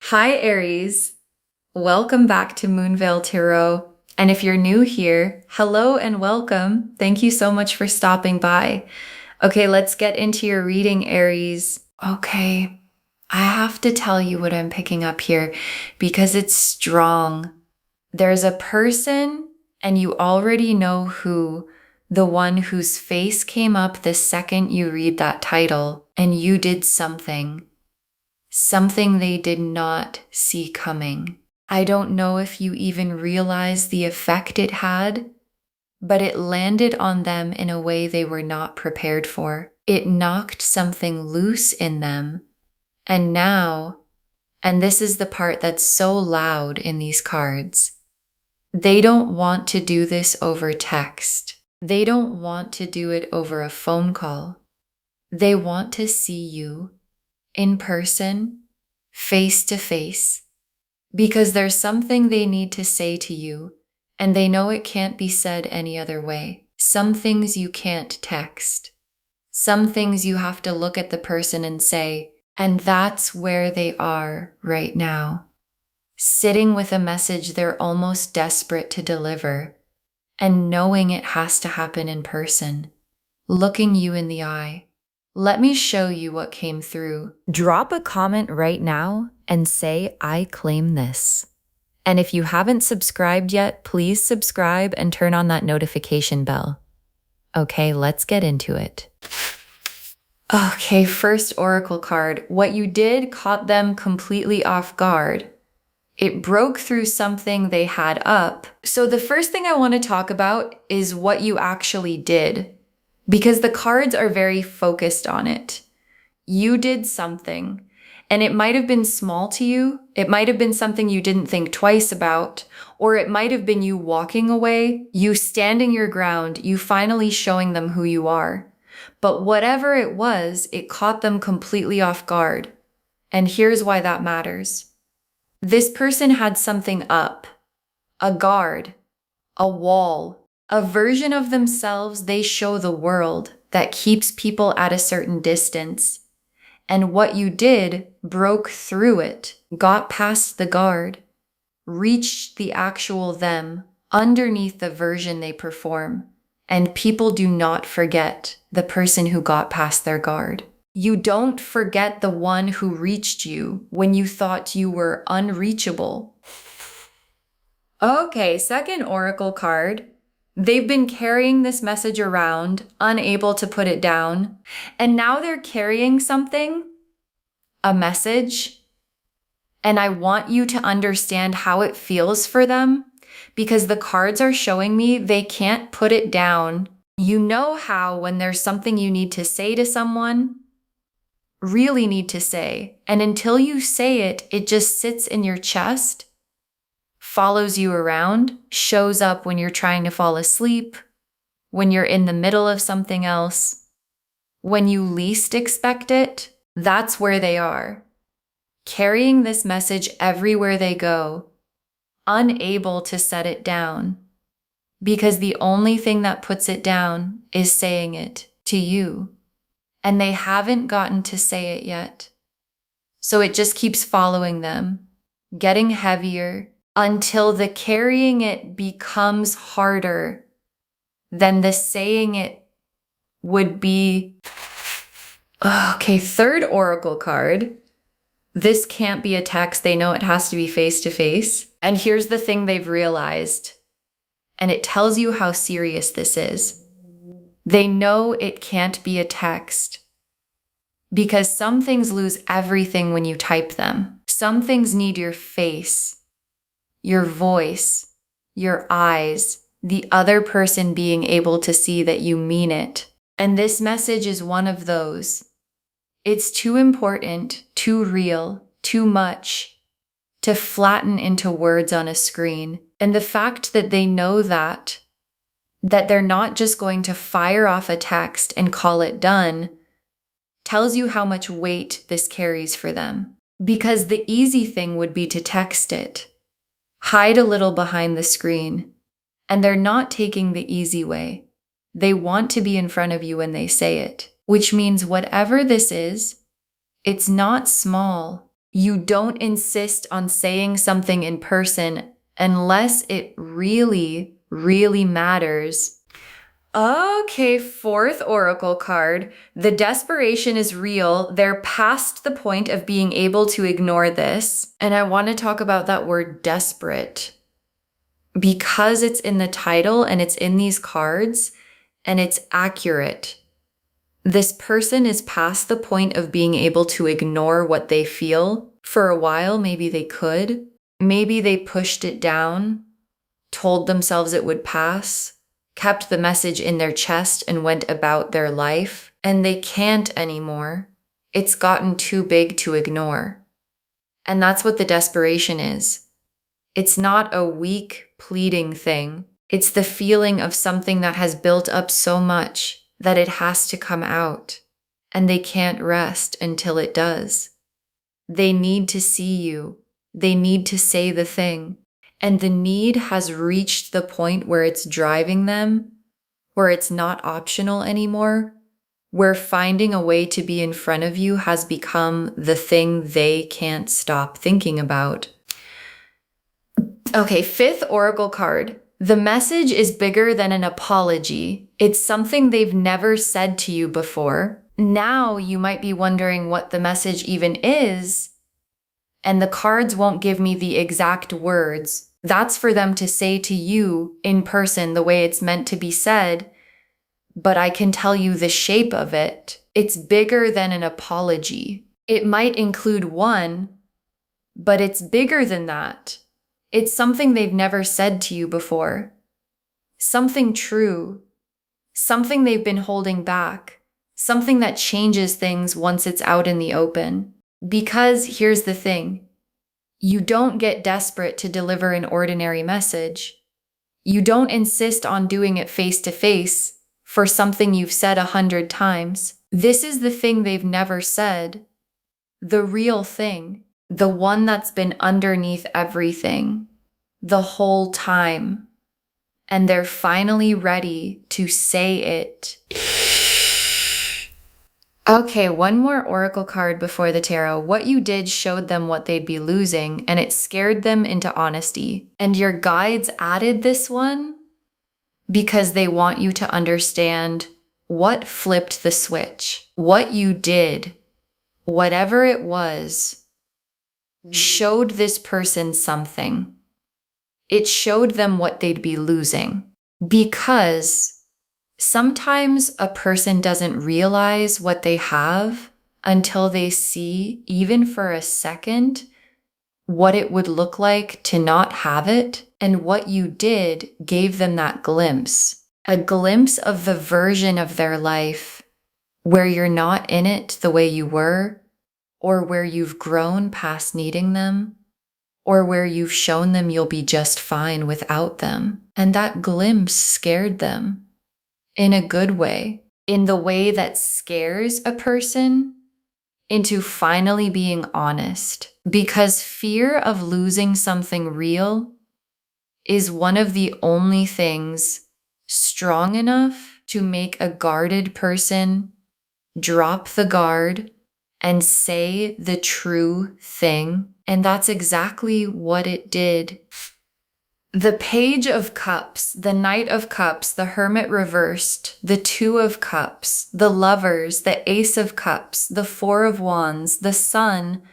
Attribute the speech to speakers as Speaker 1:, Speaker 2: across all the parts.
Speaker 1: Hi, Aries. Welcome back to Moonveil Tarot. And if you're new here, hello and welcome. Thank you so much for stopping by. Okay, let's get into your reading, Aries. Okay, I have to tell you what I'm picking up here because it's strong. There's a person, and you already know who, the one whose face came up the second you read that title, and you did something they did not see coming. I don't know if you even realize the effect it had, but it landed on them in a way they were not prepared for. It knocked something loose in them. And now, and this is the part that's so loud in these cards, they don't want to do this over text. They don't want to do it over a phone call. They want to see you in person, face to face, because there's something they need to say to you, and they know it can't be said any other way. Some things you can't text. Some things you have to look at the person and say, and that's where they are right now, sitting with a message they're almost desperate to deliver, and knowing it has to happen in person, looking you in the eye. Let me show you what came through. Drop a comment right now and say, I claim this. And if you haven't subscribed yet, please subscribe and turn on that notification bell. Okay, let's get into it. Okay, first oracle card. What you did caught them completely off guard. It broke through something they had up. So the first thing I want to talk about is what you actually did, because the cards are very focused on it. You did something, and it might have been small to you. It might have been something you didn't think twice about, or it might have been you walking away, you standing your ground, you finally showing them who you are. But whatever it was, it caught them completely off guard. And here's why that matters. This person had something up, a guard, a wall, a version of themselves they show the world that keeps people at a certain distance. And what you did broke through it, got past the guard, reached the actual them underneath the version they perform. And people do not forget the person who got past their guard. You don't forget the one who reached you when you thought you were unreachable. Okay, second oracle card. They've been carrying this message around, unable to put it down, and now they're carrying something, a message, and I want you to understand how it feels for them, because the cards are showing me they can't put it down. You know how when there's something you need to say to someone, really need to say, and until you say it, it just sits in your chest, follows you around, shows up when you're trying to fall asleep, when you're in the middle of something else, when you least expect it. That's where they are, carrying this message everywhere they go, unable to set it down, because the only thing that puts it down is saying it to you, and they haven't gotten to say it yet. So it just keeps following them, getting heavier, until the carrying it becomes harder than the saying it would be. Okay, third oracle card. This can't be a text. They know it has to be face to face. And here's the thing they've realized, and it tells you how serious this is. They know it can't be a text, because some things lose everything when you type them. Some things need your face, your voice, your eyes, the other person being able to see that you mean it. And this message is one of those. It's too important, too real, too much to flatten into words on a screen. And the fact that they know that they're not just going to fire off a text and call it done, tells you how much weight this carries for them. Because the easy thing would be to text it, hide a little behind the screen, and they're not taking the easy way. They want to be in front of you when they say it, which means whatever this is, it's not small. You don't insist on saying something in person unless it really, really matters. Okay, fourth oracle card. The desperation is real. They're past the point of being able to ignore this. And I want to talk about that word desperate because it's in the title and it's in these cards and it's accurate. This person is past the point of being able to ignore what they feel. For a while, maybe they could. Maybe they pushed it down, told themselves it would pass, kept the message in their chest and went about their life, and they can't anymore. It's gotten too big to ignore. And that's what the desperation is. It's not a weak, pleading thing. It's the feeling of something that has built up so much that it has to come out, and they can't rest until it does. They need to see you. They need to say the thing. And the need has reached the point where it's driving them, where it's not optional anymore, where finding a way to be in front of you has become the thing they can't stop thinking about. Okay, fifth oracle card. The message is bigger than an apology. It's something they've never said to you before. Now you might be wondering what the message even is, and the cards won't give me the exact words. That's for them to say to you in person the way it's meant to be said, but I can tell you the shape of it. It's bigger than an apology. It might include one, but it's bigger than that. It's something they've never said to you before. Something true. Something they've been holding back. Something that changes things once it's out in the open. Because here's the thing. You don't get desperate to deliver an ordinary message. You don't insist on doing it face to face for something you've said 100 times. This is the thing they've never said. The real thing. The one that's been underneath everything. The whole time. And they're finally ready to say it. Okay, one more oracle card before the tarot. What you did showed them what they'd be losing, and it scared them into honesty. And your guides added this one because they want you to understand what flipped the switch. What you did, whatever it was, showed this person something. It showed them what they'd be losing. Because sometimes a person doesn't realize what they have until they see, even for a second, what it would look like to not have it. And what you did gave them that glimpse, a glimpse of the version of their life where you're not in it the way you were, or where you've grown past needing them, or where you've shown them you'll be just fine without them. And that glimpse scared them. In a good way, in the way that scares a person into finally being honest. Because fear of losing something real is one of the only things strong enough to make a guarded person drop the guard and say the true thing. And that's exactly what it did. The Page of Cups, the Knight of Cups, the Hermit reversed, the Two of Cups, the Lovers, the Ace of Cups, the Four of Wands, the Sun.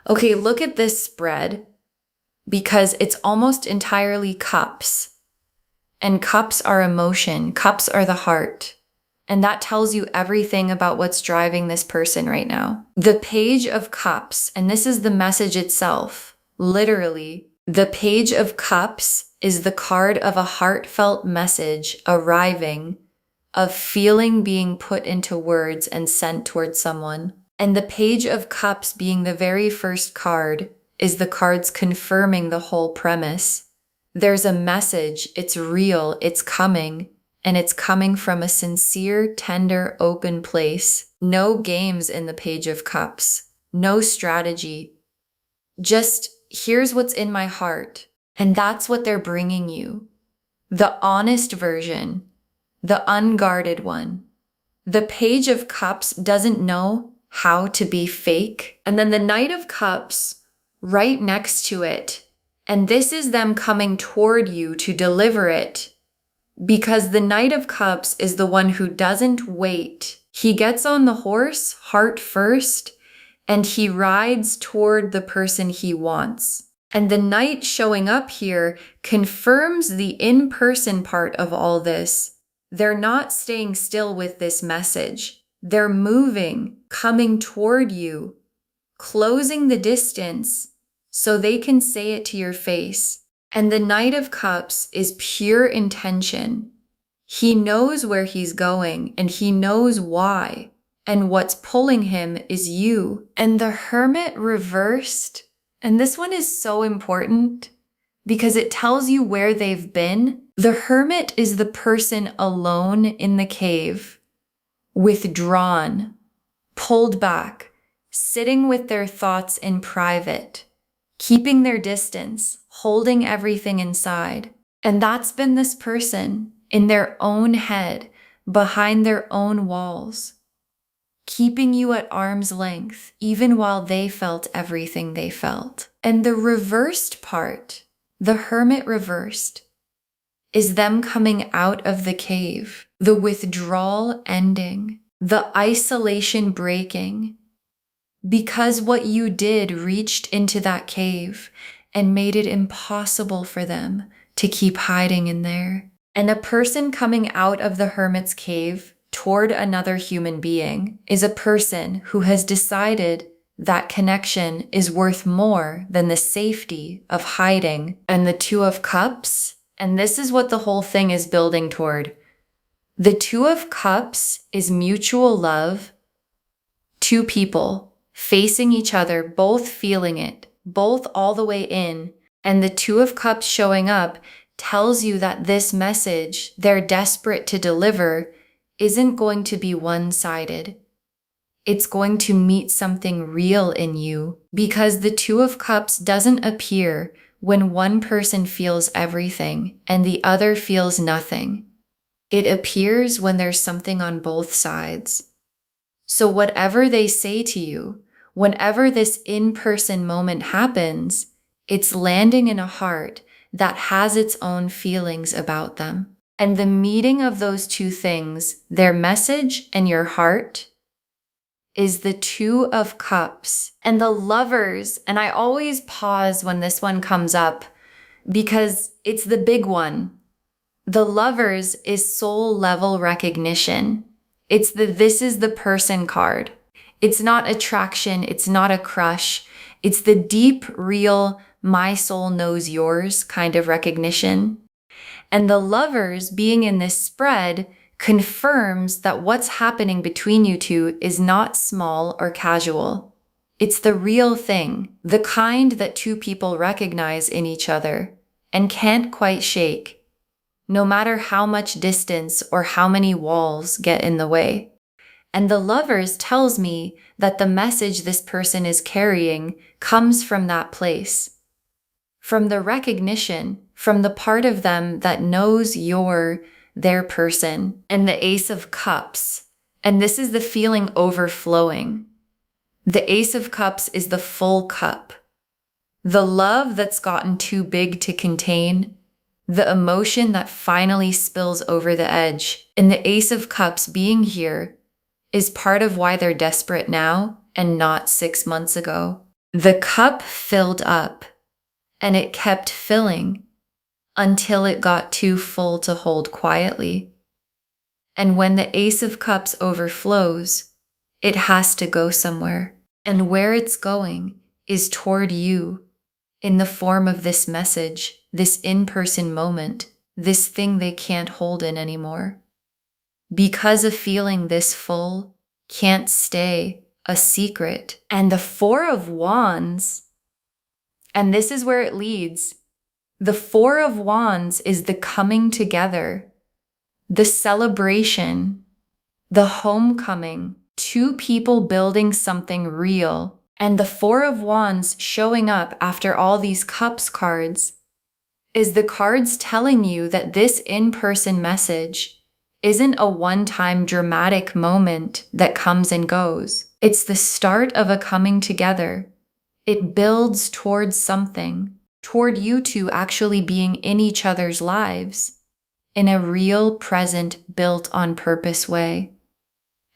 Speaker 1: Okay, look at this spread because it's almost entirely cups. And cups are emotion. Cups are the heart. And that tells you everything about what's driving this person right now. The Page of Cups, and this is the message itself, literally. The Page of Cups is the card of a heartfelt message arriving, of feeling being put into words and sent towards someone. And the Page of Cups being the very first card is the cards confirming the whole premise. There's a message, it's real, it's coming, and it's coming from a sincere, tender, open place. No games in the Page of Cups, no strategy, just here's what's in my heart. And that's what they're bringing you. The honest version, the unguarded one. The Page of Cups doesn't know how to be fake. And then the Knight of Cups right next to it. And this is them coming toward you to deliver it, because the Knight of Cups is the one who doesn't wait. He gets on the horse, heart first, and he rides toward the person he wants. And the Knight showing up here confirms the in-person part of all this. They're not staying still with this message. They're moving, coming toward you, closing the distance so they can say it to your face. And the Knight of Cups is pure intention. He knows where he's going and he knows why. And what's pulling him is you. And the Hermit reversed, and this one is so important because it tells you where they've been. The Hermit is the person alone in the cave, withdrawn, pulled back, sitting with their thoughts in private, keeping their distance, holding everything inside. And that's been this person in their own head, behind their own walls, keeping you at arm's length, even while they felt everything they felt. And the reversed part, the Hermit reversed, is them coming out of the cave, the withdrawal ending, the isolation breaking, because what you did reached into that cave and made it impossible for them to keep hiding in there. And a person coming out of the Hermit's cave toward another human being is a person who has decided that connection is worth more than the safety of hiding. And the Two of Cups, and this is what the whole thing is building toward. The Two of Cups is mutual love, two people facing each other, both feeling it, both all the way in. And the Two of Cups showing up tells you that this message they're desperate to deliver isn't going to be one-sided. It's going to meet something real in you, because the Two of Cups doesn't appear when one person feels everything and the other feels nothing. It appears when there's something on both sides. So whatever they say to you, whenever this in-person moment happens, it's landing in a heart that has its own feelings about them. And the meeting of those two things, their message and your heart, is the Two of Cups. And the Lovers, and I always pause when this one comes up because it's the big one. The Lovers is soul level recognition. It's the this is the person card. It's not attraction, it's not a crush. It's the deep, real, my soul knows yours kind of recognition. And the Lovers being in this spread confirms that what's happening between you two is not small or casual. It's the real thing, the kind that two people recognize in each other and can't quite shake, no matter how much distance or how many walls get in the way. And the Lovers tells me that the message this person is carrying comes from that place, from the recognition, from the part of them that knows you're their person. And the Ace of Cups, and this is the feeling overflowing. The Ace of Cups is the full cup, the love that's gotten too big to contain, the emotion that finally spills over the edge. And the Ace of Cups being here is part of why they're desperate now and not 6 months ago. The cup filled up, and it kept filling until it got too full to hold quietly. And when the Ace of Cups overflows, it has to go somewhere. And where it's going is toward you in the form of this message, this in-person moment, this thing they can't hold in anymore. Because a feeling this full can't stay a secret. And the Four of Wands, and this is where it leads. The Four of Wands is the coming together, the celebration, the homecoming, two people building something real. And the Four of Wands showing up after all these Cups cards is the cards telling you that this in-person message isn't a one-time dramatic moment that comes and goes. It's the start of a coming together. It builds towards something, toward you two actually being in each other's lives in a real, present, built on purpose way.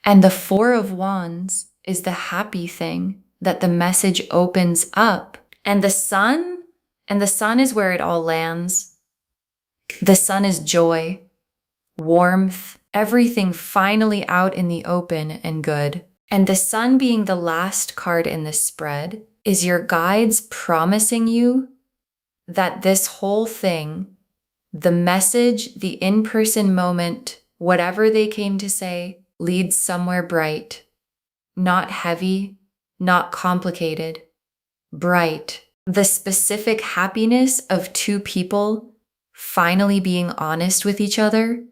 Speaker 1: And the Four of Wands is the happy thing that the message opens up. And the sun is where it all lands. The sun is joy, warmth, everything finally out in the open and good. And the sun being the last card in the spread is your guides promising you that this whole thing, the message, the in-person moment, whatever they came to say, leads somewhere bright, not heavy, not complicated, bright. The specific happiness of two people finally being honest with each other,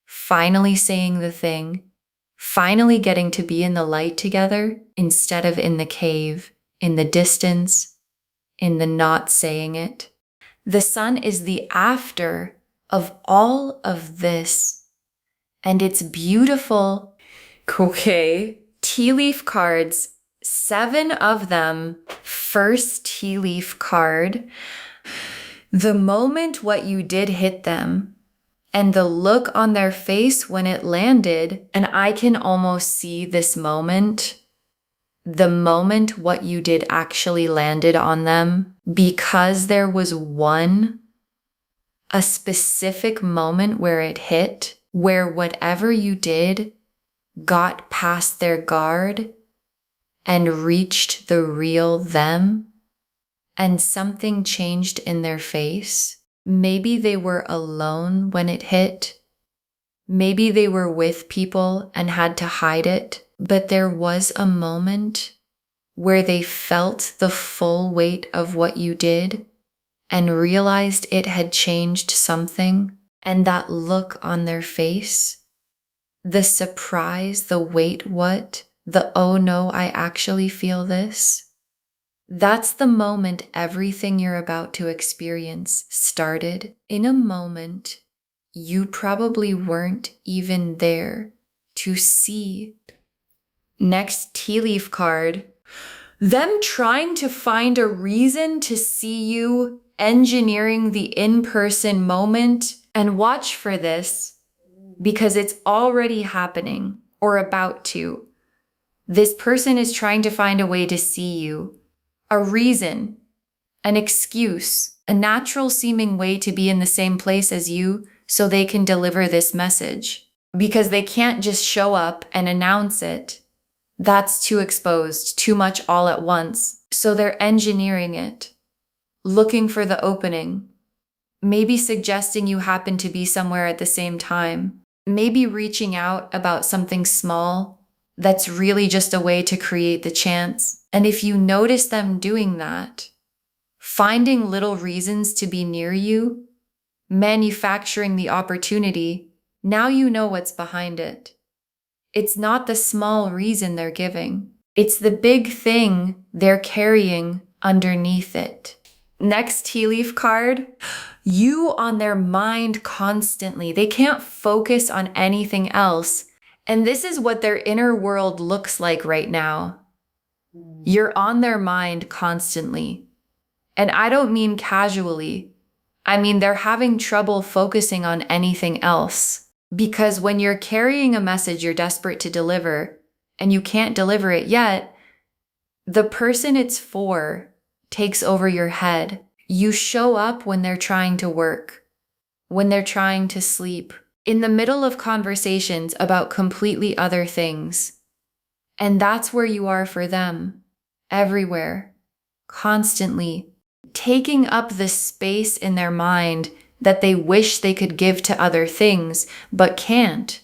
Speaker 1: finally saying the thing, finally getting to be in the light together instead of in the cave, in the distance, in the not saying it. The sun is the after of all of this, and it's beautiful. Okay, tea leaf cards, 7 of them. First tea leaf card, the moment what you did hit them, and the look on their face when it landed, and I can almost see this moment, the moment what you did actually landed on them, because there was a specific moment where it hit, where whatever you did got past their guard and reached the real them, and something changed in their face. Maybe they were alone when it hit. Maybe they were with people and had to hide it, but there was a moment where they felt the full weight of what you did and realized it had changed something, and that look on their face, the surprise, the wait what, the oh no, I actually feel this. That's the moment everything you're about to experience started. In a moment you probably weren't even there to see. Next tea leaf card, them trying to find a reason to see you, engineering the in-person moment, and watch for this because it's already happening or about to. This person is trying to find a way to see you, a reason, an excuse, a natural seeming way to be in the same place as you so they can deliver this message. Because they can't just show up and announce it. That's too exposed, too much all at once. So they're engineering it, looking for the opening, maybe suggesting you happen to be somewhere at the same time, maybe reaching out about something small that's really just a way to create the chance. And if you notice them doing that, finding little reasons to be near you, manufacturing the opportunity, now you know what's behind it. It's not the small reason they're giving. It's the big thing they're carrying underneath it. Next tea leaf card, you on their mind constantly. They can't focus on anything else. And this is what their inner world looks like right now. You're on their mind constantly. And I don't mean casually. I mean, they're having trouble focusing on anything else. Because when you're carrying a message you're desperate to deliver, and you can't deliver it yet, the person it's for takes over your head. You show up when they're trying to work, when they're trying to sleep, in the middle of conversations about completely other things. And that's where you are for them, everywhere, constantly, taking up the space in their mind that they wish they could give to other things, but can't,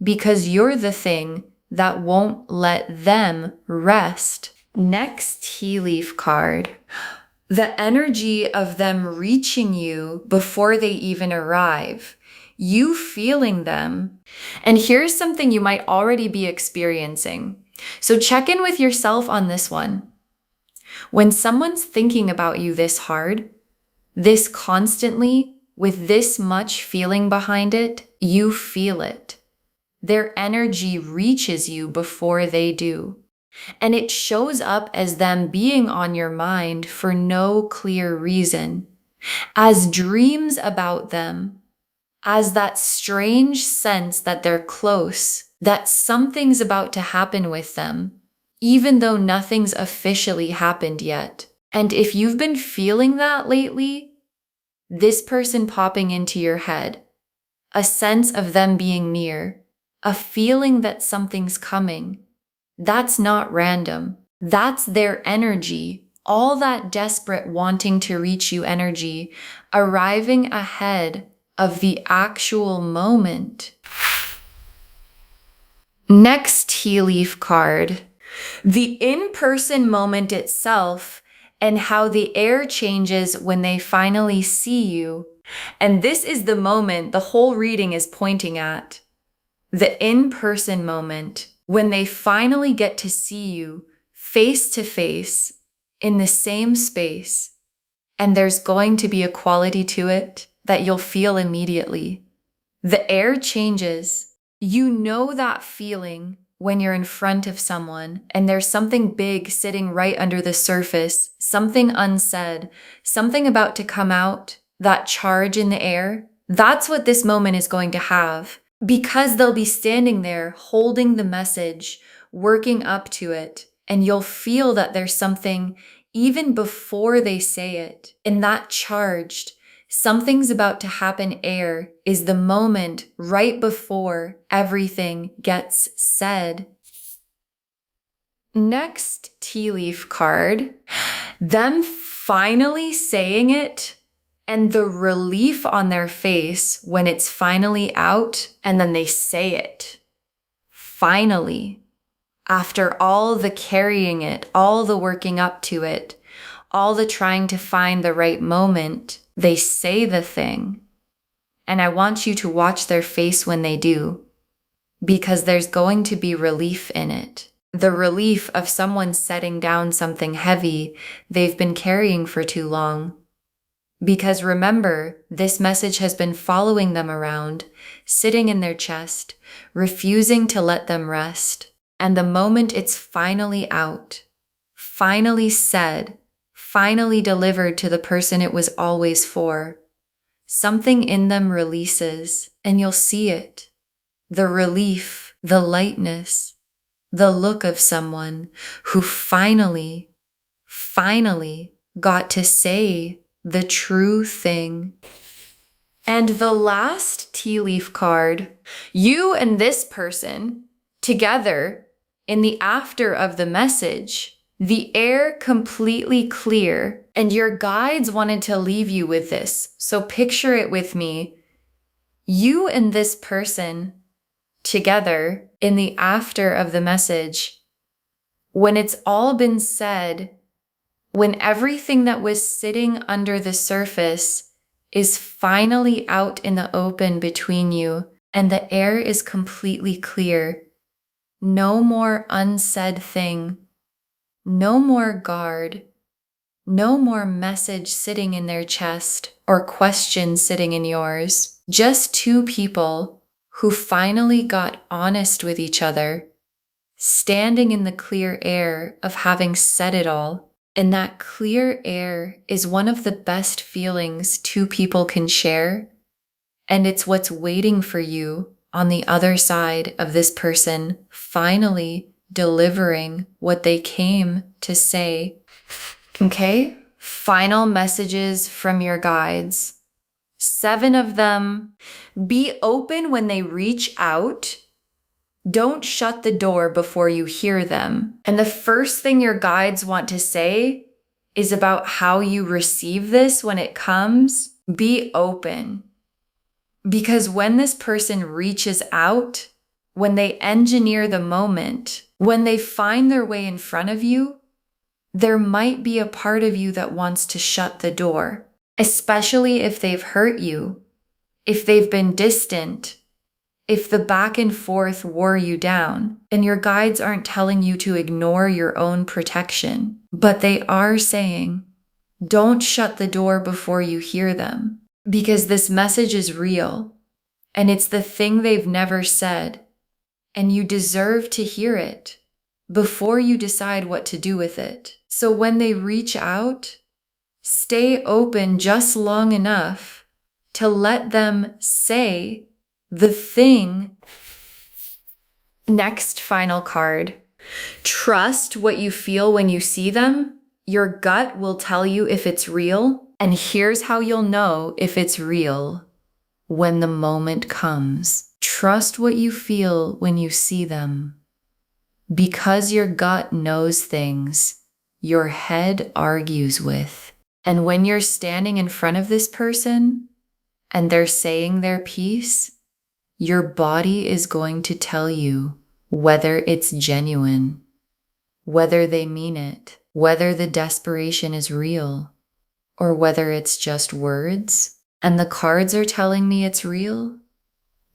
Speaker 1: because you're the thing that won't let them rest. Next tea leaf card, the energy of them reaching you before they even arrive, you feeling them. And here's something you might already be experiencing. So check in with yourself on this one. When someone's thinking about you this hard, this constantly, with this much feeling behind it, you feel it. Their energy reaches you before they do. And it shows up as them being on your mind for no clear reason, as dreams about them, as that strange sense that they're close, that something's about to happen with them, even though nothing's officially happened yet. And if you've been feeling that lately, this person popping into your head, a sense of them being near, a feeling that something's coming, that's not random. That's their energy, all that desperate wanting to reach you energy, arriving ahead of the actual moment. Next tea leaf card, the in-person moment itself and how the air changes when they finally see you. And this is the moment the whole reading is pointing at. The in-person moment, when they finally get to see you face to face in the same space, and there's going to be a quality to it that you'll feel immediately. The air changes. You know that feeling when you're in front of someone and there's something big sitting right under the surface, something unsaid, something about to come out, that charge in the air. That's what this moment is going to have, because they'll be standing there holding the message, working up to it, and you'll feel that there's something even before they say it. And that charged, something's about to happen air is the moment right before everything gets said. Next tea leaf card, them finally saying it and the relief on their face when it's finally out and then they say it. Finally, after all the carrying it, all the working up to it, all the trying to find the right moment, they say the thing. And I want you to watch their face when they do, because there's going to be relief in it. The relief of someone setting down something heavy they've been carrying for too long. Because remember, this message has been following them around, sitting in their chest, refusing to let them rest. And the moment it's finally out, finally said, finally delivered to the person it was always for, something in them releases, and you'll see it. The relief, the lightness, the look of someone who finally got to say the true thing. And the last tea leaf card, you and this person together in the after of the message, the air completely clear, and your guides wanted to leave you with this. So picture it with me. You and this person together in the after of the message, when it's all been said, when everything that was sitting under the surface is finally out in the open between you and the air is completely clear. No more unsaid thing. No more guard. No more message sitting in their chest or question sitting in yours. Just two people who finally got honest with each other, standing in the clear air of having said it all. And that clear air is one of the best feelings two people can share. And it's what's waiting for you on the other side of this person finally delivering what they came to say. Okay? Final messages from your guides. 7 of them. Be open when they reach out. Don't shut the door before you hear them. And the first thing your guides want to say is about how you receive this when it comes. Be open. Because when this person reaches out, when they engineer the moment, when they find their way in front of you, there might be a part of you that wants to shut the door, especially if they've hurt you, if they've been distant, if the back and forth wore you down. And your guides aren't telling you to ignore your own protection, but they are saying, don't shut the door before you hear them, because this message is real, and it's the thing they've never said, and you deserve to hear it. before you decide what to do with it. So when they reach out, stay open just long enough to let them say the thing. Next final card. Trust what you feel when you see them. Your gut will tell you if it's real. And here's how you'll know if it's real. When the moment comes. Trust what you feel when you see them. Because your gut knows things your head argues with. And when you're standing in front of this person and they're saying their piece, your body is going to tell you whether it's genuine, whether they mean it, whether the desperation is real, or whether it's just words. And the cards are telling me it's real.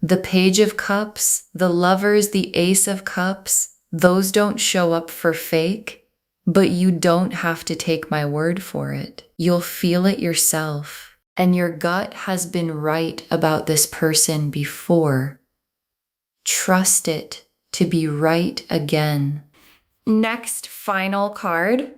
Speaker 1: The Page of Cups, the Lovers, the Ace of Cups, those don't show up for fake, but you don't have to take my word for it. You'll feel it yourself. And your gut has been right about this person before. Trust it to be right again. Next final card.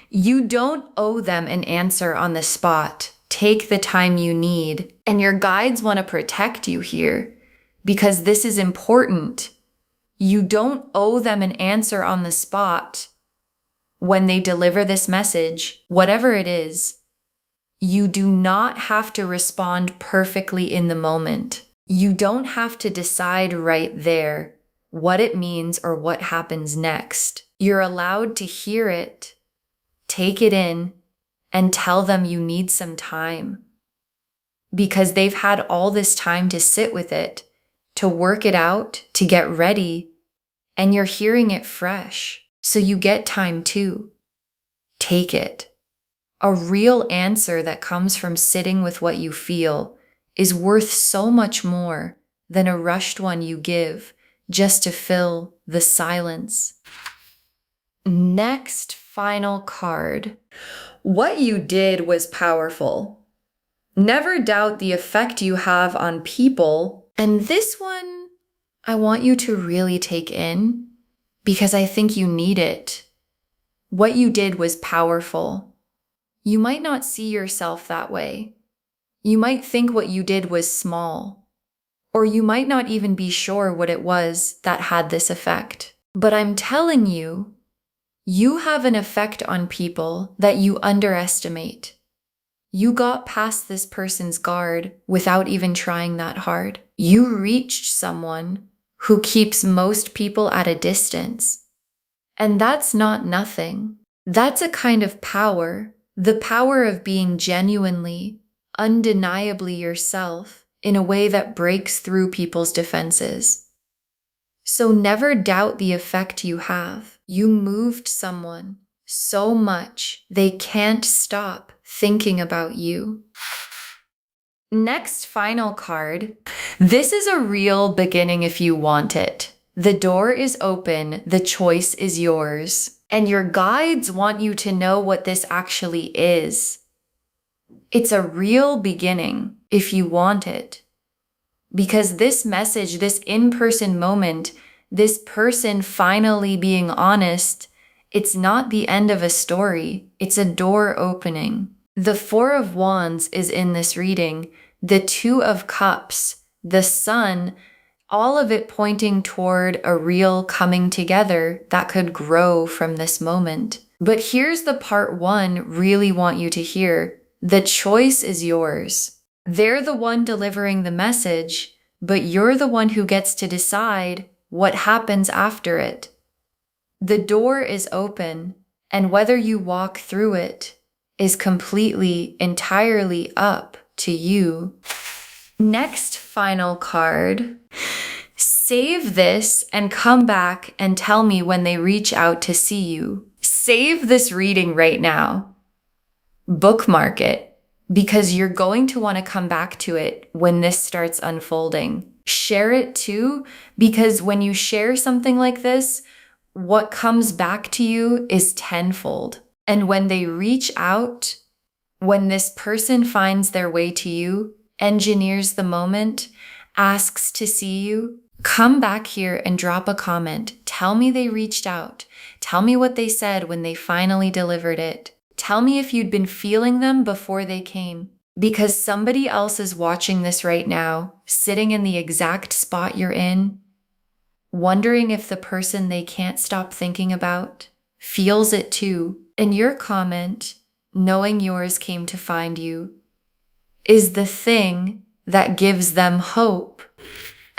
Speaker 1: You don't owe them an answer on the spot. Take the time you need. And your guides want to protect you here because this is important. You don't owe them an answer on the spot when they deliver this message, whatever it is. You do not have to respond perfectly in the moment. You don't have to decide right there what it means or what happens next. You're allowed to hear it, take it in, and tell them you need some time. Because they've had all this time to sit with it, to work it out, to get ready, and you're hearing it fresh. So you get time too. Take it. A real answer that comes from sitting with what you feel is worth so much more than a rushed one you give just to fill the silence. Next final card. What you did was powerful. Never doubt the effect you have on people. And this one, I want you to really take in because I think you need it. What you did was powerful. You might not see yourself that way. You might think what you did was small, or you might not even be sure what it was that had this effect. But I'm telling you, you have an effect on people that you underestimate. You got past this person's guard without even trying that hard. You reached someone who keeps most people at a distance. And that's not nothing. That's a kind of power. The power of being genuinely, undeniably yourself in a way that breaks through people's defenses. So never doubt the effect you have. You moved someone so much they can't stop thinking about you. Next final card. This is a real beginning if you want it. The door is open. The choice is yours. And your guides want you to know what this actually is. It's a real beginning if you want it. Because this message, this in-person moment, this person finally being honest, it's not the end of a story. It's a door opening. The Four of Wands is in this reading. The Two of Cups, the Sun, all of it pointing toward a real coming together that could grow from this moment. But here's the part one really want you to hear. The choice is yours. They're the one delivering the message, but you're the one who gets to decide what happens after it. The door is open, and whether you walk through it is completely, entirely up to you. Next final card. Save this and come back and tell me when they reach out to see you. Save this reading right now. Bookmark it because you're going to want to come back to it when this starts unfolding. Share it too, because when you share something like this, what comes back to you is tenfold. And when they reach out, when this person finds their way to you, engineers the moment, asks to see you, Come back here and drop a comment. Tell me they reached out. Tell me what they said when they finally delivered it. Tell me if you'd been feeling them before they came. Because somebody else is watching this right now, sitting in the exact spot you're in, wondering if the person they can't stop thinking about feels it too. And your comment, knowing yours came to find you, is the thing that gives them hope.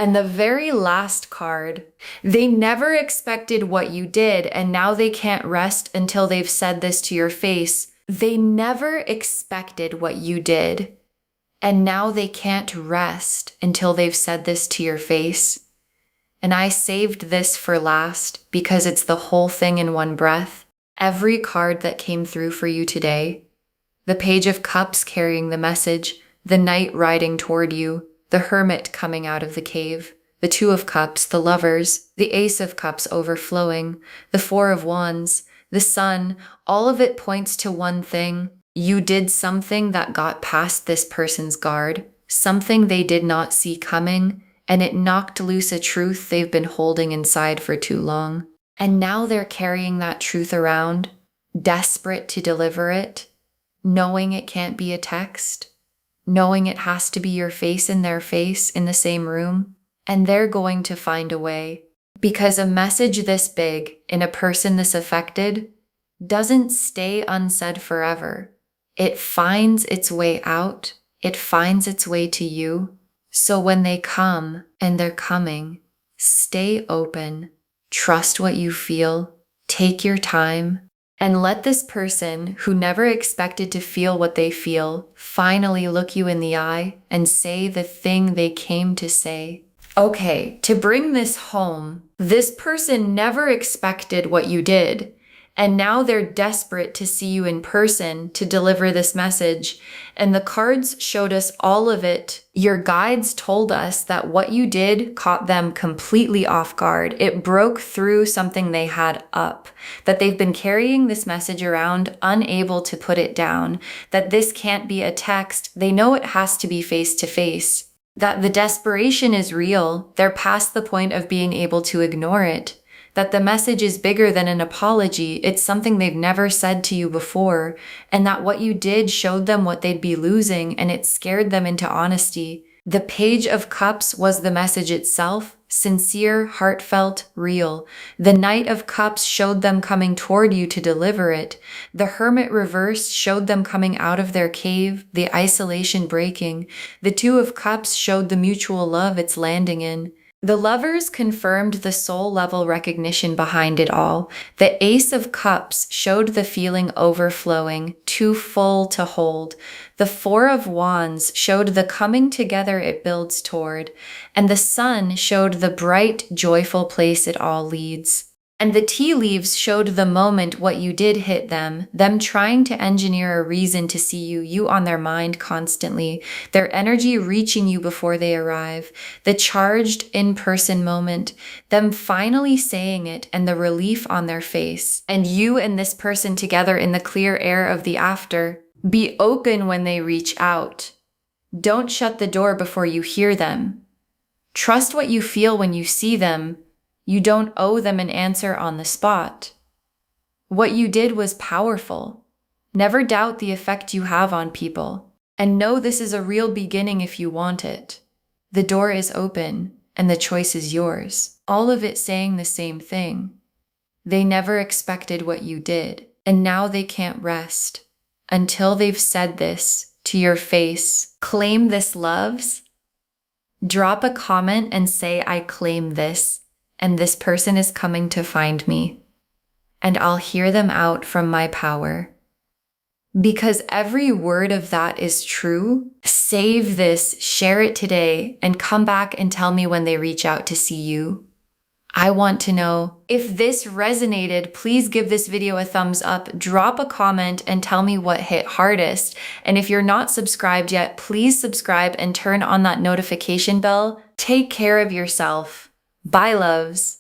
Speaker 1: And the very last card, they never expected what you did, and now they can't rest until they've said this to your face. They never expected what you did, and now they can't rest until they've said this to your face. And I saved this for last because it's the whole thing in one breath. Every card that came through for you today, the Page of Cups carrying the message, the Knight riding toward you, the Hermit coming out of the cave, the Two of Cups, the Lovers, the Ace of Cups overflowing, the Four of Wands, the Sun, all of it points to one thing. You did something that got past this person's guard, something they did not see coming, and it knocked loose a truth they've been holding inside for too long. And now they're carrying that truth around, desperate to deliver it, knowing it can't be a text, knowing it has to be your face in their face in the same room, and they're going to find a way. Because a message this big in a person this affected doesn't stay unsaid forever. It finds its way out. It finds its way to you. So when they come, and they're coming, stay open, trust what you feel, take your time, and let this person who never expected to feel what they feel finally look you in the eye and say the thing they came to say. Okay, to bring this home, this person never expected what you did, and now they're desperate to see you in person to deliver this message. And the cards showed us all of it. Your guides told us that what you did caught them completely off guard. It broke through something they had up, that they've been carrying this message around, unable to put it down, that this can't be a text. They know it has to be face to face, that the desperation is real. They're past the point of being able to ignore it. That the message is bigger than an apology. It's something they've never said to you before, and that what you did showed them what they'd be losing, and it scared them into honesty. The Page of Cups was the message itself, sincere, heartfelt, real. The Knight of Cups showed them coming toward you to deliver it. The Hermit reversed showed them coming out of their cave, the isolation breaking. The Two of Cups showed the mutual love it's landing in. The Lovers confirmed the soul level recognition behind it all. The Ace of Cups showed the feeling overflowing, too full to hold. The Four of Wands showed the coming together it builds toward. And the Sun showed the bright, joyful place it all leads. And the tea leaves showed the moment what you did hit them trying to engineer a reason to see you on their mind constantly, their energy reaching you before they arrive, the charged in-person moment, them finally saying it and the relief on their face, and you and this person together in the clear air of the after. Be open when they reach out. Don't shut the door before you hear them. Trust what you feel when you see them. You don't owe them an answer on the spot. What you did was powerful. Never doubt the effect you have on people. And know this is a real beginning if you want it. The door is open, and the choice is yours. All of it saying the same thing. They never expected what you did, and now they can't rest until they've said this to your face. Claim this, loves. Drop a comment and say, I claim this. And this person is coming to find me, and I'll hear them out from my power. Because every word of that is true. Save this, share it today, and come back and tell me when they reach out to see you. I want to know. If this resonated, please give this video a thumbs up, drop a comment, and tell me what hit hardest. And if you're not subscribed yet, please subscribe and turn on that notification bell. Take care of yourself. Bye, loves.